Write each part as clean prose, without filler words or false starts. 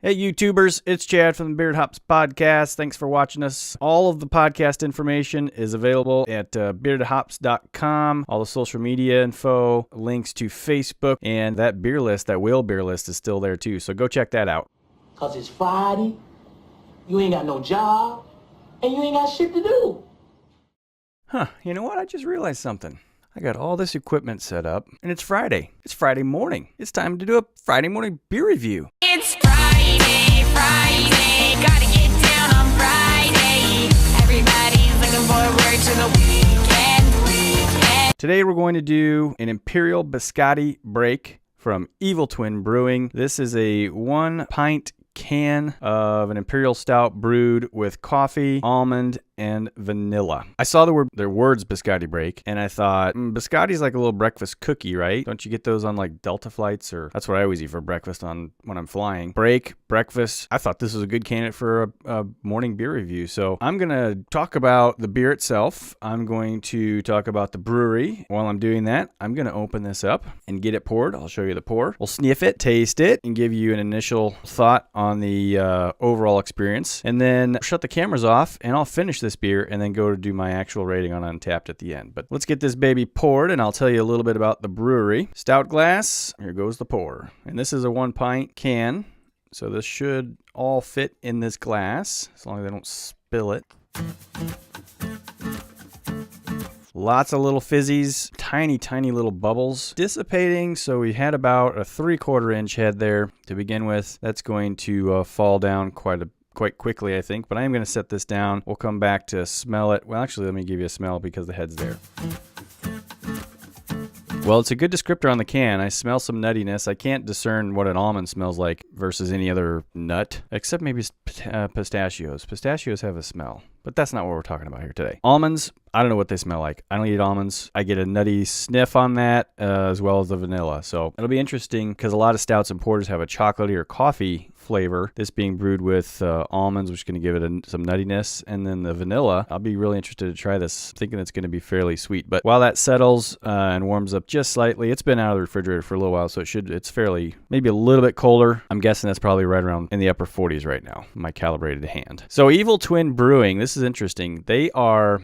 Hey YouTubers, it's Chad from the Bearded Hops Podcast. Thanks for watching us. All of the podcast information is available at beardedhops.com. All the social media info, links to Facebook, and that beer list, that whale beer list is still there too. So go check that out. Cause it's Friday, you ain't got no job, and you ain't got shit to do. You know what? I just realized something. I got all this equipment set up, and it's Friday. It's Friday morning. It's time to do a Friday morning beer review. It's Friday, gotta get down on Friday. Everybody's looking forward to the weekend. Today we're going to do an Imperial Biscotti break from Evil Twin Brewing. This is a 1 pint can of an Imperial Stout brewed with coffee, almond, and vanilla. I saw their words Biscotti break, and I thought, Biscotti's like a little breakfast cookie, right? Don't you get those on like Delta flights? Or that's what I always eat for breakfast when I'm flying. Breakfast. I thought this was a good candidate for a morning beer review. So I'm going to talk about the beer itself. I'm going to talk about the brewery. While I'm doing that, I'm going to open this up and get it poured. I'll show you the pour. We'll sniff it, taste it, and give you an initial thought on the overall experience. And then shut the cameras off, and I'll finish this beer and then go to do my actual rating on Untappd at the end. But let's get this baby poured, and I'll tell you a little bit about the brewery. Stout glass, here goes the pour. And this is a 1 pint can, so this should all fit in this glass as long as I don't spill it. Lots of little fizzies, tiny little bubbles dissipating. So we had about a 3/4 inch head there to begin with. That's going to fall down quite quickly, I think, but I am going to set this down. We'll come back to smell it. Well, actually, let me give you a smell because the head's there. Well, it's a good descriptor on the can. I smell some nuttiness. I can't discern what an almond smells like versus any other nut, except maybe pistachios. Pistachios have a smell, but that's not what we're talking about here today. Almonds, I don't know what they smell like. I don't eat almonds. I get a nutty sniff on that as well as the vanilla. So it'll be interesting because a lot of stouts and porters have a chocolatey or coffee flavor. This being brewed with almonds, which is going to give it some nuttiness. And then the vanilla, I'll be really interested to try this, thinking it's going to be fairly sweet. But while that settles and warms up just slightly, it's been out of the refrigerator for a little while, so it's fairly, maybe a little bit colder. I'm guessing that's probably right around in the upper 40s right now, my calibrated hand. So Evil Twin Brewing, this is interesting. They're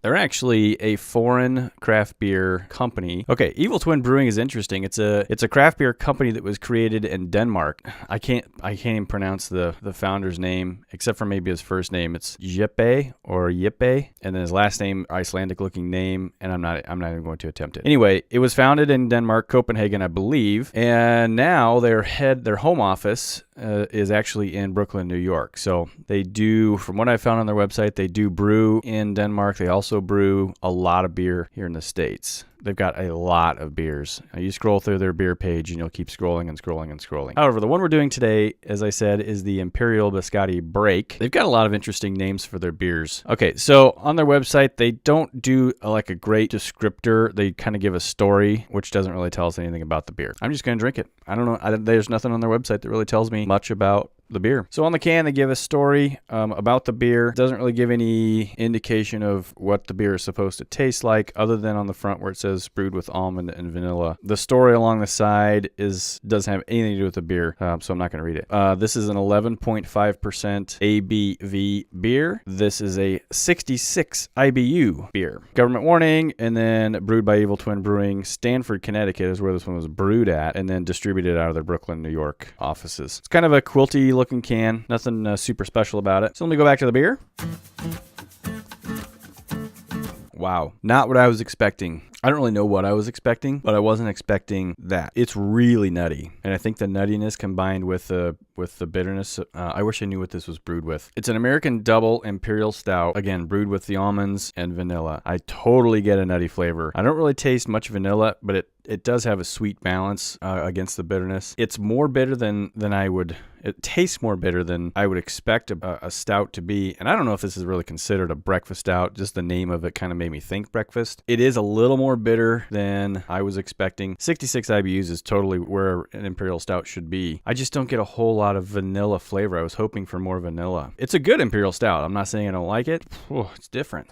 actually a foreign craft beer company. Okay, Evil Twin Brewing is interesting. It's a craft beer company that was created in Denmark. I can't even pronounce the founder's name except for maybe his first name. It's Jeppe or Jeppe, and then his last name, Icelandic looking name, and I'm not even going to attempt it. Anyway, it was founded in Denmark, Copenhagen, I believe, and now their home office is actually in Brooklyn, New York. So they do, from what I found on their website, they do brew in Denmark. They also brew a lot of beer here in the States. They've got a lot of beers. You scroll through their beer page and you'll keep scrolling and scrolling and scrolling. However, the one we're doing today, as I said, is the Imperial Biscotti Break. They've got a lot of interesting names for their beers. Okay, so on their website, they don't do like a great descriptor. They kind of give a story, which doesn't really tell us anything about the beer. I'm just going to drink it. I don't know. There's nothing on their website that really tells me much about the beer. So on the can, they give a story about the beer. It doesn't really give any indication of what the beer is supposed to taste like, other than on the front where it says brewed with almond and vanilla. The story along the side doesn't have anything to do with the beer, so I'm not going to read it. This is an 11.5% ABV beer. This is a 66 IBU beer. Government warning, and then brewed by Evil Twin Brewing. Stanford, Connecticut is where this one was brewed at, and then distributed out of their Brooklyn, New York offices. It's kind of a quilty looking can, nothing super special about it. So let me go back to the beer. Wow, not what I was expecting. I don't really know what I was expecting, but I wasn't expecting that. It's really nutty, and I think the nuttiness combined with the bitterness. I wish I knew what this was brewed with. It's an American double Imperial Stout, again brewed with the almonds and vanilla. I totally get a nutty flavor. I don't really taste much vanilla, but it does have a sweet balance against the bitterness. It's more bitter than I would. It tastes more bitter than I would expect a stout to be. And I don't know if this is really considered a breakfast stout. Just the name of it kind of made me think breakfast. It is a little more bitter than I was expecting. 66 IBUs is totally where an Imperial Stout should be. I just don't get a whole lot of vanilla flavor. I was hoping for more vanilla. It's a good Imperial Stout. I'm not saying I don't like it. Oh, it's different.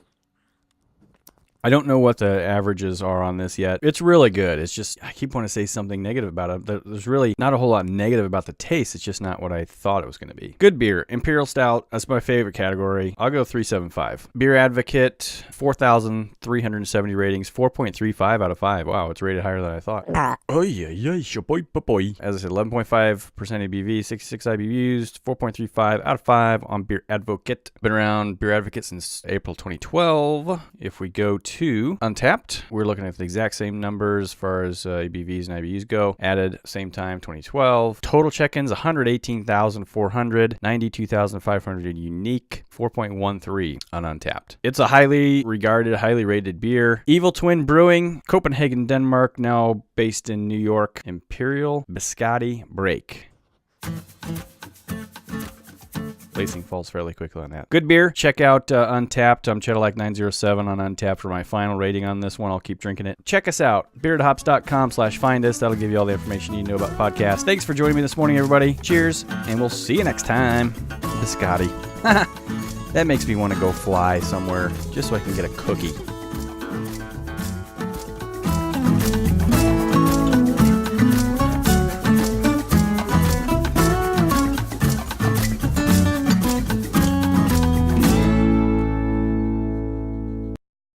I don't know what the averages are on this yet. It's really good. It's just, I keep wanting to say something negative about it. There's really not a whole lot negative about the taste. It's just not what I thought it was going to be. Good beer. Imperial Stout. That's my favorite category. I'll go 3.75. Beer Advocate, 4,370 ratings, 4.35 out of 5. Wow, it's rated higher than I thought. Oh yeah, boy. As I said, 11.5% ABV, 66 IBUs, 4.35 out of 5 on Beer Advocate. Been around Beer Advocate since April 2012. If we go to Untapped, we're looking at the exact same numbers as far as ABVs and IBUs go. Added same time, 2012. Total check-ins, 118,400, 92,500 unique, 4.13 on Untapped. It's a highly regarded, highly rated beer. Evil Twin Brewing, Copenhagen, Denmark, now based in New York. Imperial Biscotti Break. Placing falls fairly quickly on that. Good beer. Check out Untapped. I'm Chedalak907 on Untapped for my final rating on this one. I'll keep drinking it. Check us out. beardhops.com/find us. That'll give you all the information you need to know about podcasts. Thanks for joining me this morning, everybody. Cheers, and we'll see you next time. Biscotti. That makes me want to go fly somewhere just so I can get a cookie.